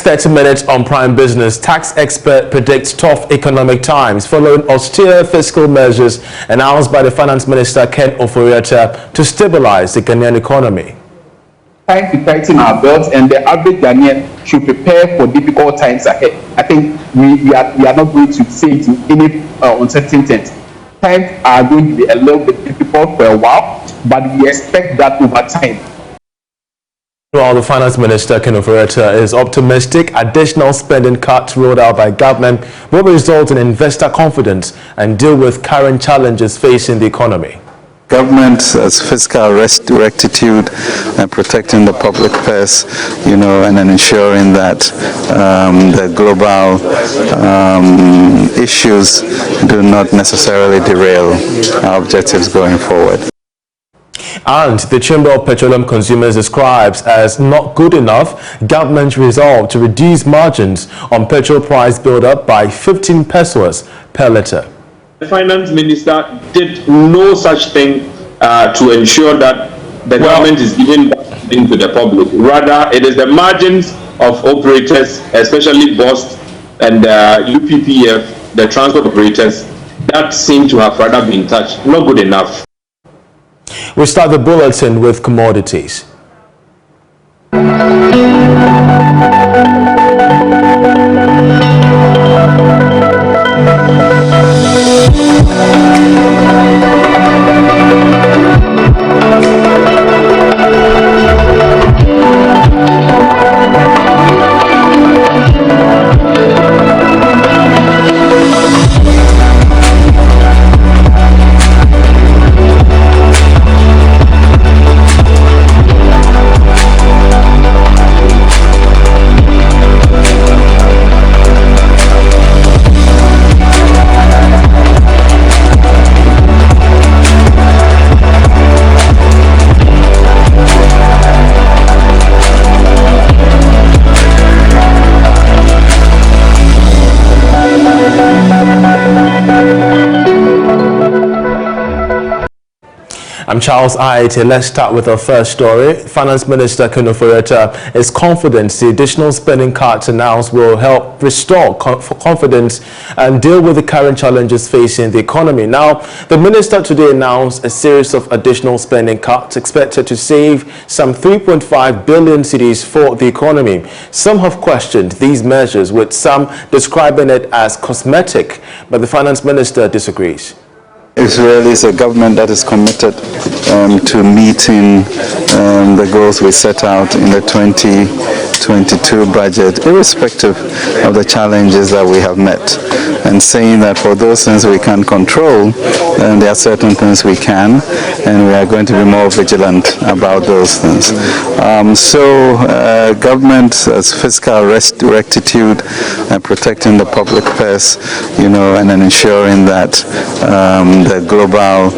30 minutes on Prime Business. Tax expert predicts tough economic times following austere fiscal measures announced by the Finance Minister Ken Ofori-Atta to stabilize the Ghanaian economy. Time to tighten our belts, and the average Ghanaian should prepare for difficult times ahead. I think we are not going to say it in any uncertain terms. Times are going to be a little bit difficult for a while, but we expect that over time. While the Finance Minister Ken Ofori-Atta is optimistic, additional spending cuts rolled out by government will result in investor confidence and deal with current challenges facing the economy. Government's fiscal rectitude and protecting the public purse, and then ensuring that the global issues do not necessarily derail our objectives going forward. And the Chamber of Petroleum Consumers describes as not good enough government's resolve to reduce margins on petrol price build-up by 15 pesos per litre. The Finance Minister did no such thing to ensure that the government is giving back into the public. Rather, it is the margins of operators, especially BOST and UPPF, the transport operators, that seem to have rather been touched. Not good enough. We start the bulletin with commodities. I'm Charles Ayitey. Let's start with our first story. Finance Minister Ken Ofori-Atta is confident the additional spending cuts announced will help restore confidence and deal with the current challenges facing the economy. Now, the minister today announced a series of additional spending cuts expected to save some 3.5 billion cedis for the economy. Some have questioned these measures, with some describing it as cosmetic, but the Finance Minister disagrees. Israel is a government that is committed to meeting the goals we set out in the 2022 budget, irrespective of the challenges that we have met, and saying that for those things we can control, there are certain things we can, and we are going to be more vigilant about those things. Government's fiscal rectitude and protecting the public purse, and then ensuring that the global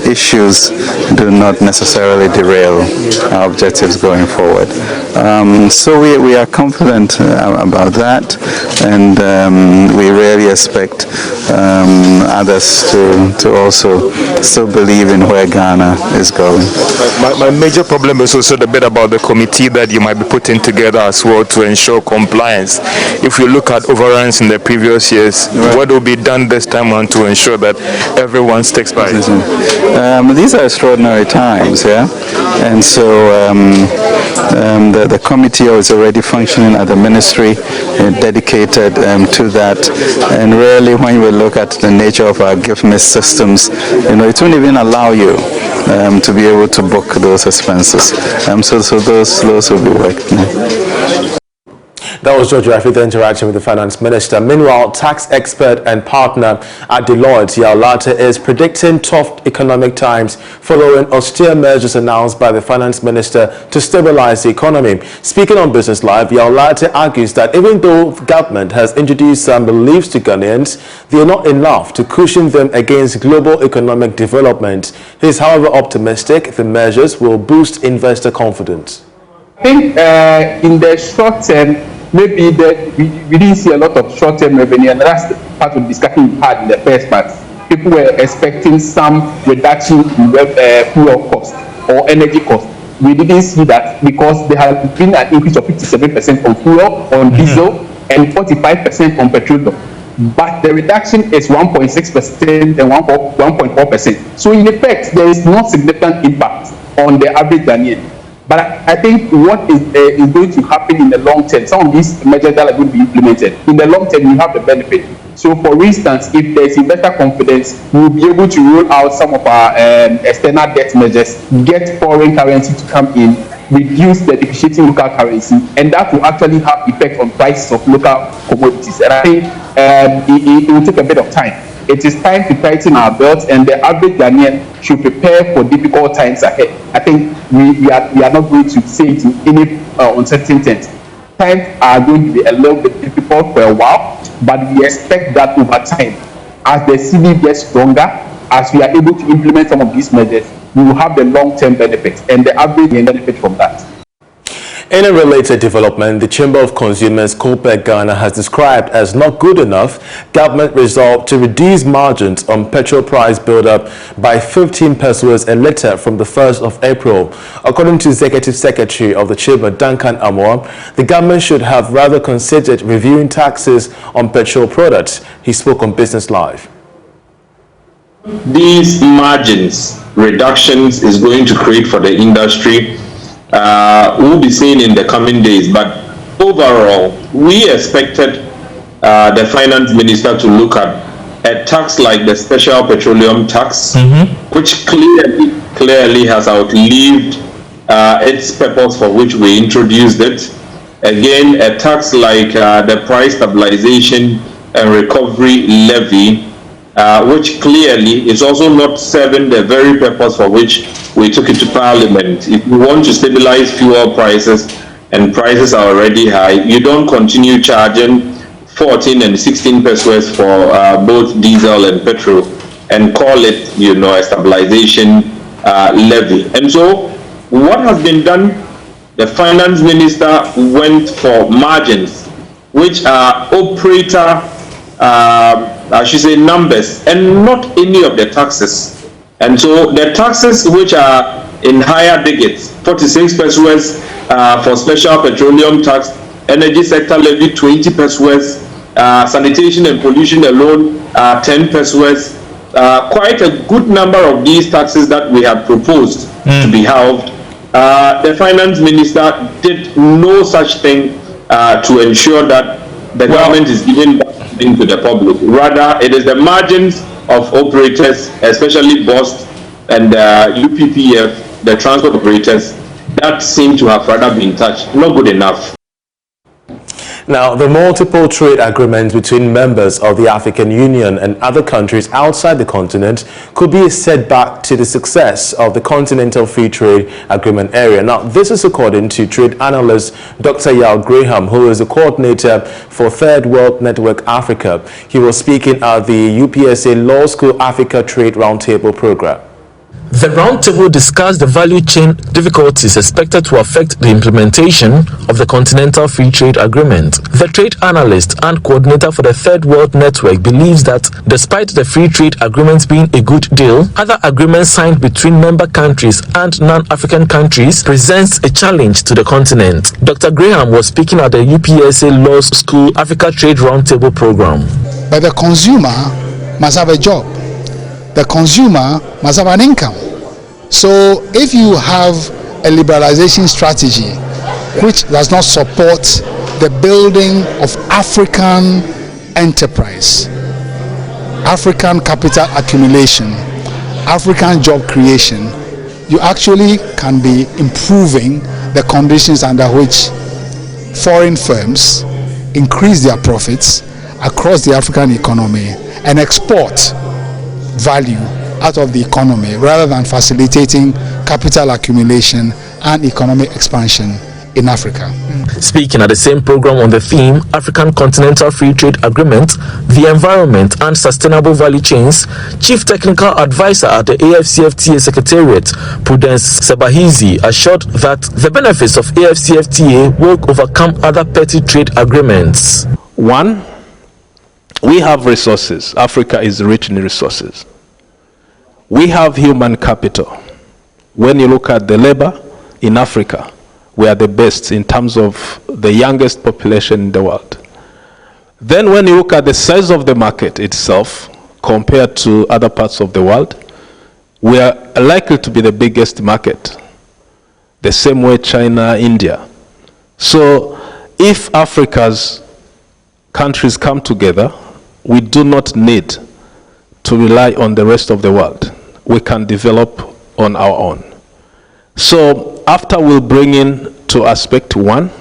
issues do not necessarily derail our objectives going forward. So we are confident about that, and we really expect others to also still believe in where Ghana is going. My major problem is also the bit about the committee that you might be putting together as well to ensure compliance. If you look at overruns in the previous years, what will be done this time on to ensure that everyone sticks by it? These are extraordinary times, and so the committee is already functioning at the ministry, dedicated to that. And really, when you look at the nature of our gift miss systems, it won't even allow you to be able to book those expenses. So those will be worked. That was George Rafi, the interaction with the Finance Minister. Meanwhile, tax expert and partner at Deloitte, Ayitey, is predicting tough economic times following austere measures announced by the Finance Minister to stabilize the economy. Speaking on Business Live, Ayitey argues that even though the government has introduced some reliefs to Ghanaians, they are not enough to cushion them against global economic development. He is, however, optimistic the measures will boost investor confidence. I think in the short term, maybe we didn't see a lot of short-term revenue, and that's the part of the discussion we had in the first part. People were expecting some reduction in fuel cost or energy cost. we didn't see that because there has been an increase of 57% on fuel, on diesel, and 45% on petroleum. But the reduction is 1.6% and 1.4%. So in effect, there is no significant impact on the average Ghanaian. But I think what is going to happen in the long term, some of these measures that are going to be implemented, in the long term, you have the benefit. So for instance, if there is investor confidence, we will be able to roll out some of our external debt measures, get foreign currency to come in, reduce the depreciating local currency, and that will actually have effect on prices of local commodities. And I think it will take a bit of time. It is time to tighten our belts, and the average Ghanaian should prepare for difficult times ahead. I think we are not going to say it in any uncertain terms. Times are going to be a little bit difficult for a while, but we expect that over time, as the cedi gets stronger, as we are able to implement some of these measures, we will have the long-term benefits, and the average will benefit from that. In a related development, the Chamber of Consumers COPEC Ghana has described as not good enough government resolve to reduce margins on petrol price build-up by 15 pesos a litre from the 1st of April. According to Executive Secretary of the Chamber, Duncan Amor, the government should have rather considered reviewing taxes on petrol products. He spoke on Business Live. These margins reductions is going to create for the industry we'll be seeing in the coming days, but overall we expected the finance minister to look at a tax like the special petroleum tax, which clearly has outlived its purpose for which we introduced it. Again, a tax like the price stabilization and recovery levy, which clearly is also not serving the very purpose for which we took it to Parliament. If you want to stabilize fuel prices and prices are already high, you don't continue charging 14 and 16 pesos for both diesel and petrol and call it, a stabilization levy. And so what has been done, the finance minister went for margins, which are operator I should say numbers, and not any of the taxes. And so the taxes which are in higher digits, 46 pesos for special petroleum tax, energy sector levy 20 pesos, sanitation and pollution alone 10 pesos. Quite a good number of these taxes that we have proposed to be halved. The finance minister did no such thing to ensure that the government is giving back into the public. Rather, it is the margins of operators, especially BOST and UPPF, the transport operators, that seem to have rather been touched. Not good enough. Now, the multiple trade agreements between members of the African Union and other countries outside the continent could be a setback to the success of the Continental Free Trade Agreement area. Now, this is according to trade analyst Dr. Yao Graham, who is the coordinator for Third World Network Africa. He was speaking at the UPSA Law School Africa Trade Roundtable program. The roundtable discussed the value chain difficulties expected to affect the implementation of the Continental Free Trade Agreement. The trade analyst and coordinator for the Third World Network believes that despite the Free Trade Agreement being a good deal, other agreements signed between member countries and non-African countries presents a challenge to the continent. Dr. Graham was speaking at the UPSA Law School Africa Trade Roundtable program. But the consumer must have a job. The consumer must have an income. So if you have a liberalization strategy which does not support the building of African enterprise, African capital accumulation, African job creation, you actually can be improving the conditions under which foreign firms increase their profits across the African economy and export value out of the economy rather than facilitating capital accumulation and economic expansion in Africa. Speaking at the same program on the theme African Continental Free Trade Agreement, the environment and sustainable value chains, Chief Technical Advisor at the AFCFTA Secretariat, Prudence Sebahizi, assured that the benefits of AFCFTA will overcome other petty trade agreements. One, we have resources. Africa is rich in resources. We have human capital. When you look at the labor, in Africa. We are the best in terms of the youngest population in the world. Then when you look at the size of the market itself compared to other parts of the world, we are likely to be the biggest market, the same way China, India. So if Africa's countries come together, we do not need to rely on the rest of the world. We can develop on our own. So after we'll bring in to aspect one,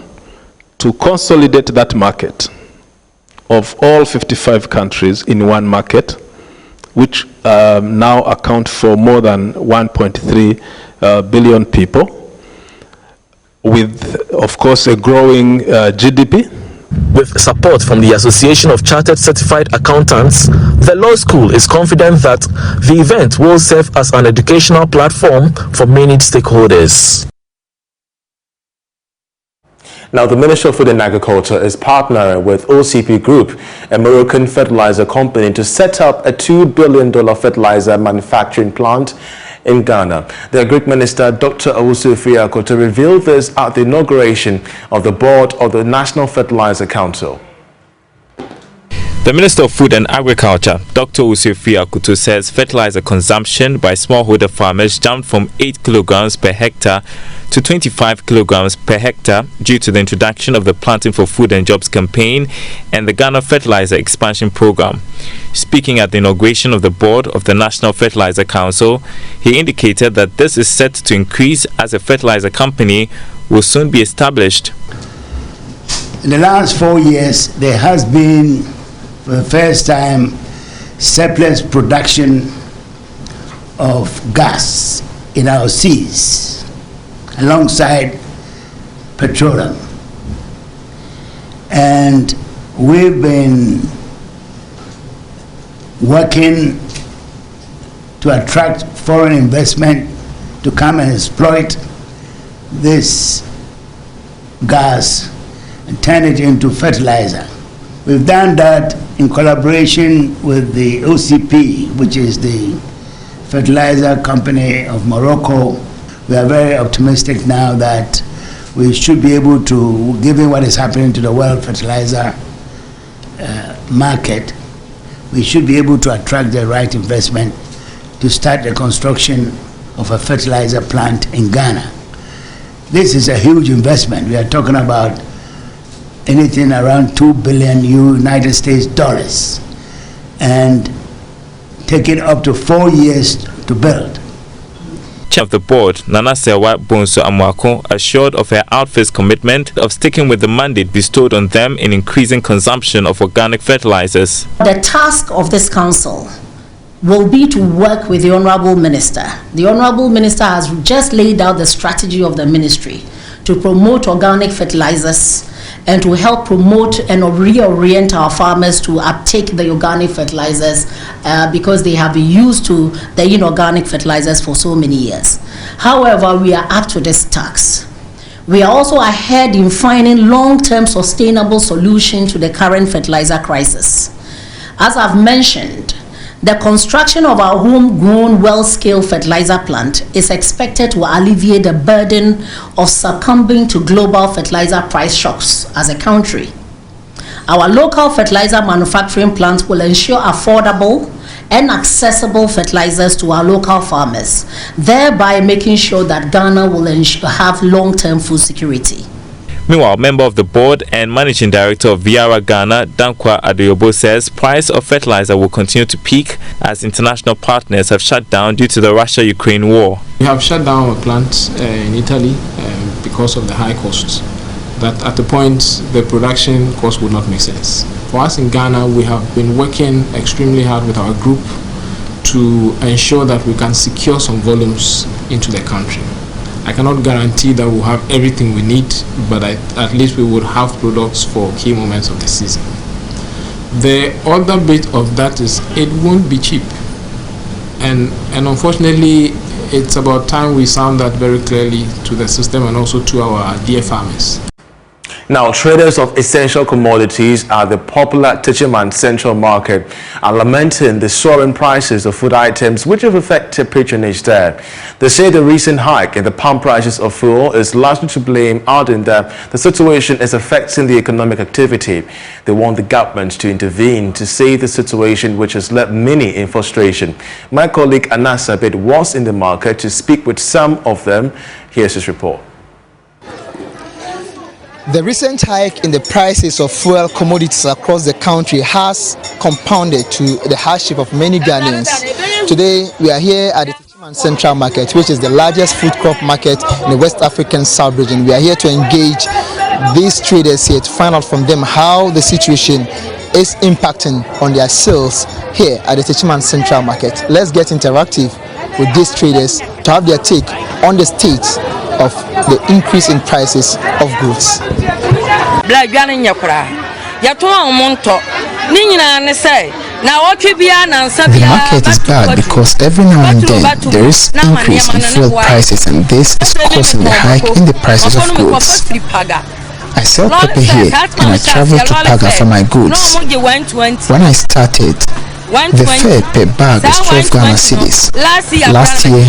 to consolidate that market of all 55 countries in one market, which now account for more than 1.3 billion people, with, of course, a growing GDP. With support from the Association of Chartered Certified Accountants, the law school is confident that the event will serve as an educational platform for many stakeholders. Now, the Ministry of Food and Agriculture is partnering with OCP Group, a Moroccan fertilizer company, to set up a $2 billion fertilizer manufacturing plant in Ghana. The Agric Minister, Dr. Owusu Fiakoto, revealed this at the inauguration of the board of the National Fertilizer Council. The Minister of Food and Agriculture, Dr. Owusu Fiakoto, says fertilizer consumption by smallholder farmers jumped from 8 kilograms per hectare to 25 kilograms per hectare due to the introduction of the Planting for Food and Jobs campaign and the Ghana Fertilizer Expansion Program. Speaking at the inauguration of the board of the National Fertilizer Council, he indicated that this is set to increase as a fertilizer company will soon be established. In the last 4 years, there has been, for the first time, surplus production of gas in our seas alongside petroleum. And we've been working to attract foreign investment to come and exploit this gas and turn it into fertilizer. We've done that in collaboration with the OCP, which is the fertilizer company of Morocco. We are very optimistic now that we should be able to, given what is happening to the world fertilizer market, we should be able to attract the right investment to start the construction of a fertilizer plant in Ghana. This is a huge investment. We are talking about anything around $2 billion United States dollars, and taking up to 4 years to build. Chair of the board, Nana Sewa Bonso Amwako, assured of her outfit's commitment of sticking with the mandate bestowed on them in increasing consumption of organic fertilizers. The task of this council will be to work with the Honorable Minister. The Honorable Minister has just laid out the strategy of the ministry to promote organic fertilizers and to help promote and reorient our farmers to uptake the organic fertilizers because they have been used to the inorganic fertilizers for so many years. However, we are up to this task. We are also ahead in finding long-term sustainable solution to the current fertilizer crisis. As I've mentioned, the construction of our homegrown well-scale fertilizer plant is expected to alleviate the burden of succumbing to global fertilizer price shocks as a country. Our local fertilizer manufacturing plant will ensure affordable and accessible fertilizers to our local farmers, thereby making sure that Ghana will have long-term food security. Meanwhile, member of the board and managing director of Viara Ghana, Dankwa Adeyobo, says price of fertilizer will continue to peak as international partners have shut down due to the Russia-Ukraine war. We have shut down our plant in Italy because of the high costs. That at the point the production cost would not make sense. For us in Ghana, we have been working extremely hard with our group to ensure that we can secure some volumes into the country. I cannot guarantee that we'll have everything we need, but at least we would have products for key moments of the season. The other bit of that is it won't be cheap. And unfortunately, it's about time we sound that very clearly to the system and also to our dear farmers. Now, traders of essential commodities at the popular Techiman Central Market are lamenting the soaring prices of food items which have affected patronage there. They say the recent hike in the pump prices of fuel is largely to blame, adding that the situation is affecting the economic activity. They want the government to intervene to save the situation, which has left many in frustration. My colleague Anas Abid was in the market to speak with some of them. Here's his report. The recent hike in the prices of fuel commodities across the country has compounded to the hardship of many Ghanaians. Today, we are here at the Techiman Central Market, which is the largest food crop market in the West African sub-region. We are here to engage these traders here to find out from them how the situation is impacting on their sales here at the Techiman Central Market. Let's get interactive with these traders to have their take on the state of the increase in prices of goods. The market is bad because every now and then there is increase in fuel prices, and this is causing the hike in the prices of goods. I sell pepper here and I travel to Paga for my goods. When I started, the fare per bag was 12 Ghana cedis. Last year,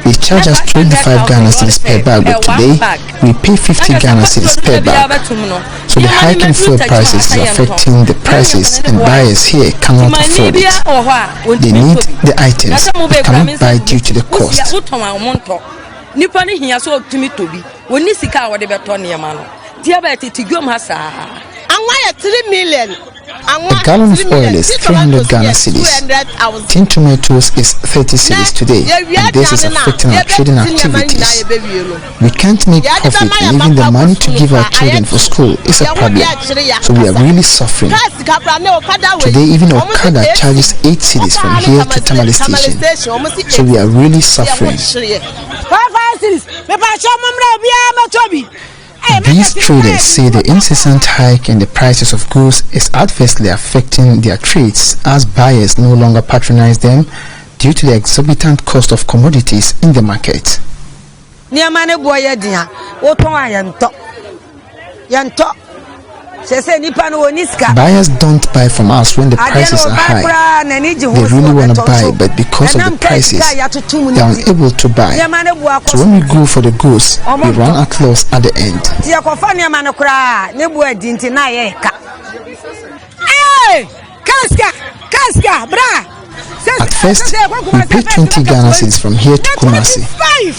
they charged us 25 Ghana cedis per bag, but today we pay 50 Ghana cedis per bag. So the hike in fuel prices is affecting the prices, and buyers here cannot afford it. They need the items but cannot buy due to the cost. A gallon of oil is 300 Ghana cedis. Tin tomatoes is 30 cedis today, and this is affecting our trading activities. We can't make profit, and even the money to give our children for school is a problem. So we are really suffering. Today, even Okada charges 8 cedis from here to Tamale Station. So we are really suffering. These traders say the incessant hike in the prices of goods is adversely affecting their trades, as buyers no longer patronize them due to the exorbitant cost of commodities in the market. Buyers don't buy from us when the prices are high. They really want to buy, but because of the prices, they are unable to buy. So when we go for the goods, we run at loss at the end. At first, we paid 20 Ghana cedis from here to Kumasi,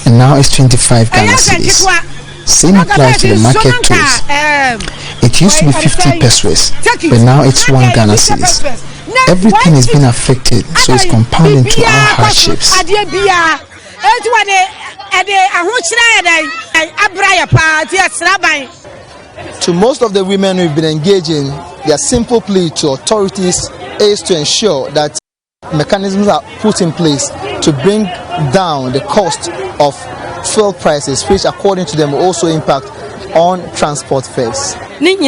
and now it's 25 Ghana cedis. Same applies to the market tools. It used to be 50 pesos, but now it's 1 Ghana cedis. Everything is being affected, so it's compounding to our hardships. To most of the women we've been engaging, their simple plea to authorities is to ensure that mechanisms are put in place to bring down the cost of fuel prices, which according to them will also impact on transport fares. All we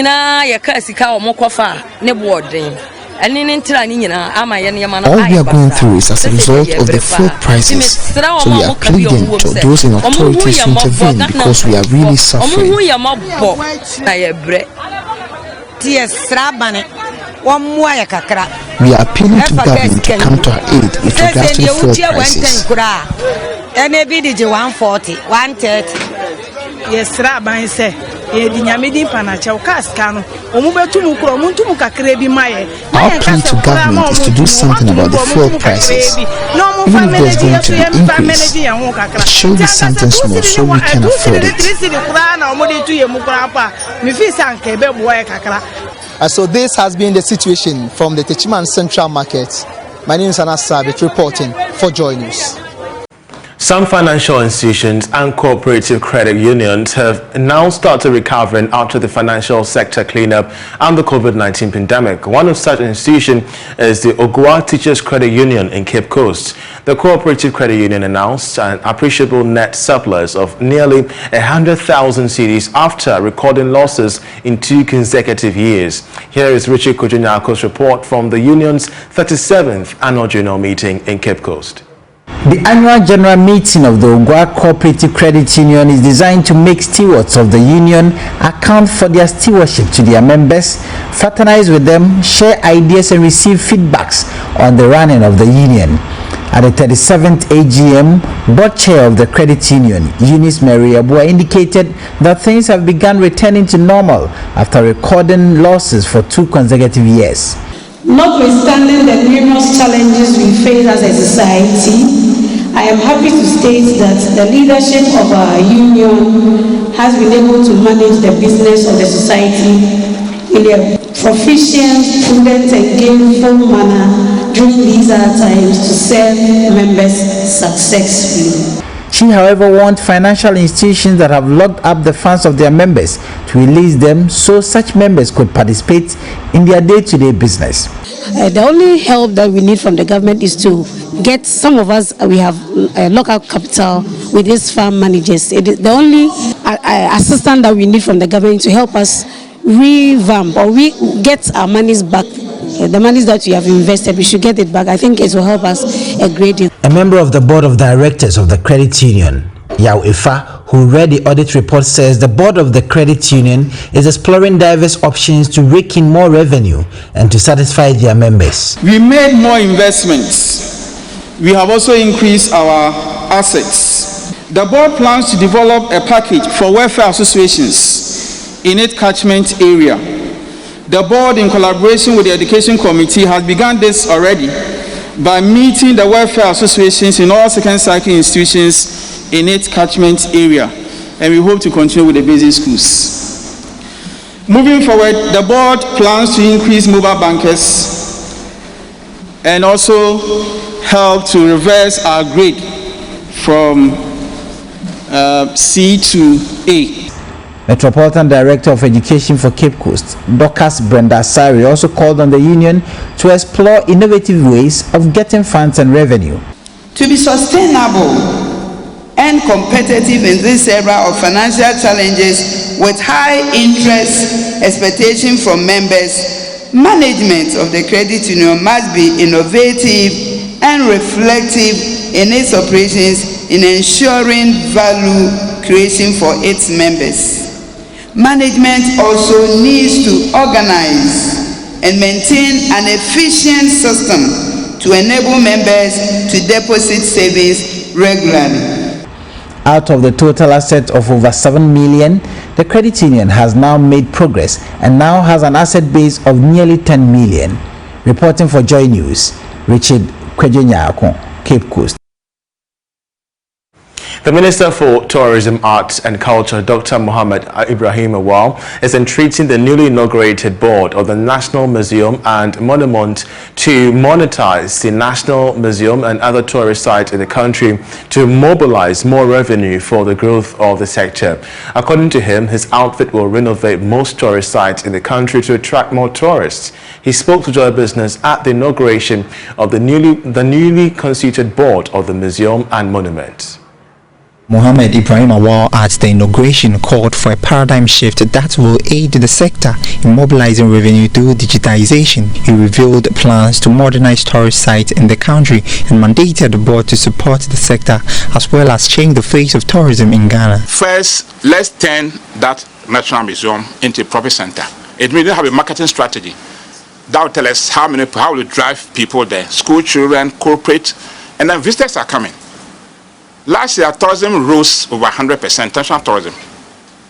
are going through is as a result of the fuel prices, so we are pleading to those in authorities to intervene because we are really suffering. We are appealing to government to come to our aid with regards to the fuel prices. NABDJ 140, 130. Yes, Rabbi said, Our plea to government is to do something about the fuel prices. Even if there's going to be increase, it should be something small so we can afford it. So this has been the situation from the Techiman Central Market. My name is Anas Sabit reporting for Joy News. Some financial institutions and cooperative credit unions have now started recovering after the financial sector cleanup and the COVID-19 pandemic. One of such institutions is the Ogua Teachers Credit Union in Cape Coast. The cooperative credit union announced an appreciable net surplus of nearly 100,000 cedis after recording losses in 2 consecutive years. Here is Richard Kojunyako's report from the union's 37th annual general meeting in Cape Coast. The annual general meeting of the Ogwa Cooperative Credit Union is designed to make stewards of the union account for their stewardship to their members, fraternize with them, share ideas and receive feedbacks on the running of the union. At the 37th AGM, board chair of the credit union, Eunice Mary Abua, indicated that things have begun returning to normal after recording losses for 2 consecutive years. Notwithstanding the numerous challenges we face as a society, I am happy to state that the leadership of our union has been able to manage the business of the society in a proficient, prudent and gainful manner during these hard times to serve members successfully. She, however, wants financial institutions that have locked up the funds of their members to release them so such members could participate in their day-to-day business. The only help that we need from the government is to get some of us, we have local capital with these farm managers. The only assistance that we need from the government to help us revamp or we get our monies back. The monies that we have invested, we should get it back. I think it will help us a great deal. A member of the board of directors of the credit union, Yao Ifa, who read the audit report, says the board of the credit union is exploring diverse options to rake in more revenue and to satisfy their members. We made more investments. We have also increased our assets. The board plans to develop a package for welfare associations in its catchment area. The board, in collaboration with the Education Committee, has begun this already by meeting the welfare associations in all second cycle institutions in its catchment area, and we hope to continue with the basic schools. Moving forward, the board plans to increase mobile bankers and also help to reverse our grade from C to A. Metropolitan Director of Education for Cape Coast, Dorcas Brenda Asari, also called on the union to explore innovative ways of getting funds and revenue. To be sustainable and competitive in this era of financial challenges with high interest expectation from members, management of the credit union must be innovative and reflective in its operations in ensuring value creation for its members. Management also needs to organize and maintain an efficient system to enable members to deposit savings regularly. Out of the total asset of over 7 million, the credit union has now made progress and now has an asset base of nearly 10 million. Reporting for Joy News, Richard Kwejenyako, Cape Coast. The Minister for Tourism, Arts and Culture, Dr. Mohammed Ibrahim Awal, is entreating the newly inaugurated board of the National Museum and Monument to monetize the National Museum and other tourist sites in the country to mobilize more revenue for the growth of the sector. According to him, his outfit will renovate most tourist sites in the country to attract more tourists. He spoke to Joy Business at the inauguration of the newly constituted board of the Museum and Monument. Mohammed Ibrahim Awal at the inauguration called for a paradigm shift that will aid the sector in mobilizing revenue through digitization. He revealed plans to modernize tourist sites in the country and mandated the board to support the sector as well as change the face of tourism in Ghana. First, let's turn that National Museum into a profit center. It means we have a marketing strategy that will tell us how will drive people there, school children, corporate, and then visitors are coming. Last year, tourism rose over 100%, international tourism.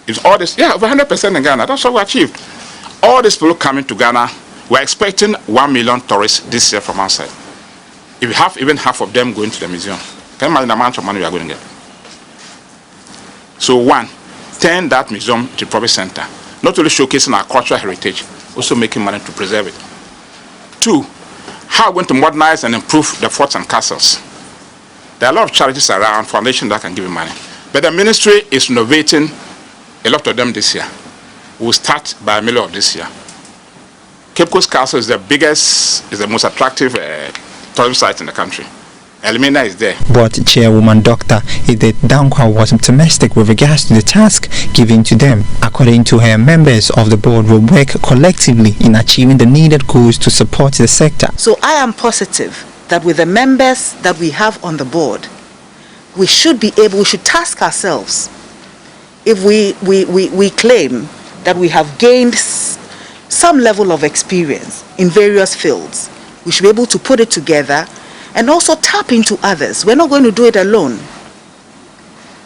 It's all this, over 100% in Ghana. That's what we achieved. All these people coming to Ghana, we're expecting 1 million tourists this year from outside. If we have even half of them going to the museum, can you imagine the amount of money we are going to get? So one, turn that museum to a profit center. Not only showcasing our cultural heritage, also making money to preserve it. Two, how are we going to modernize and improve the forts and castles? There are a lot of charities around, foundations that can give you money. But the ministry is innovating a lot of them this year. We'll start by the middle of this year. Cape Coast Castle is the biggest, is the most attractive tourism site in the country. Elimina is there. But Chairwoman Dr. Ayitey Dankwa was optimistic with regards to the task given to them. According to her, members of the board will work collectively in achieving the needed goals to support the sector. So I am positive that with the members that we have on the board, we should task ourselves. If we claim that we have gained some level of experience in various fields, we should be able to put it together and also tap into others. We're not going to do it alone.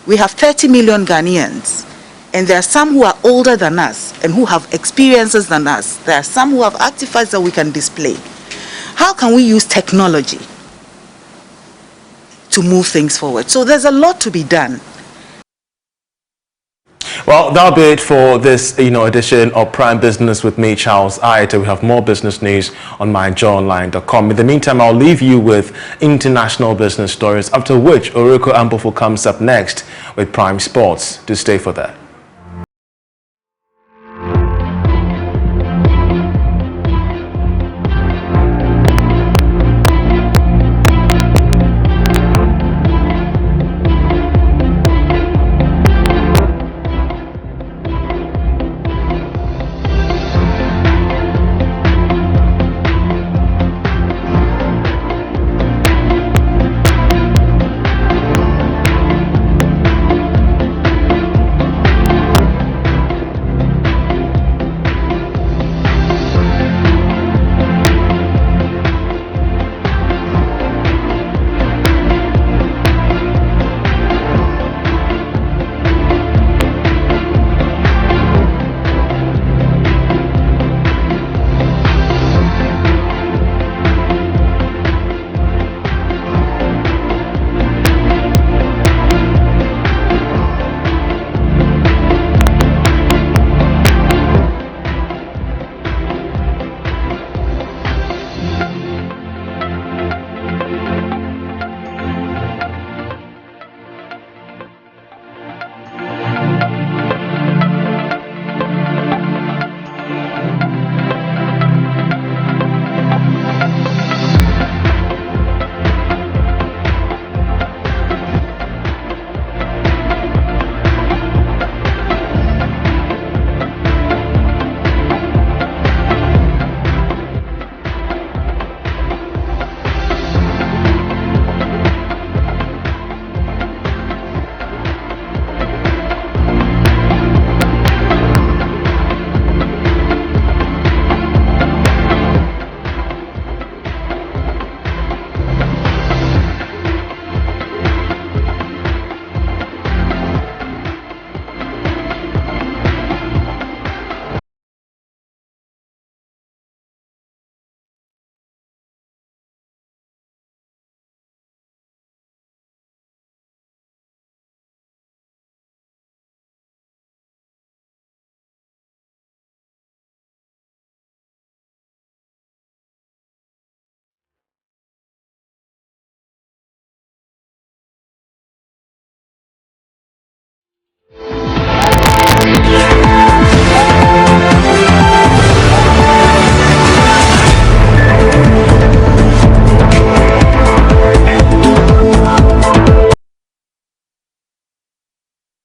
We have 30 million Ghanaians, and there are some who are older than us and who have experiences than us. There are some who have artifacts that we can display. How can we use technology to move things forward? So there's a lot to be done. Well, that'll be it for this, edition of Prime Business with me, Charles Ayitey. We have more business news on myjoyonline.com. In the meantime, I'll leave you with international business stories, after which Oriko Ambofo comes up next with Prime Sports. Do stay for that.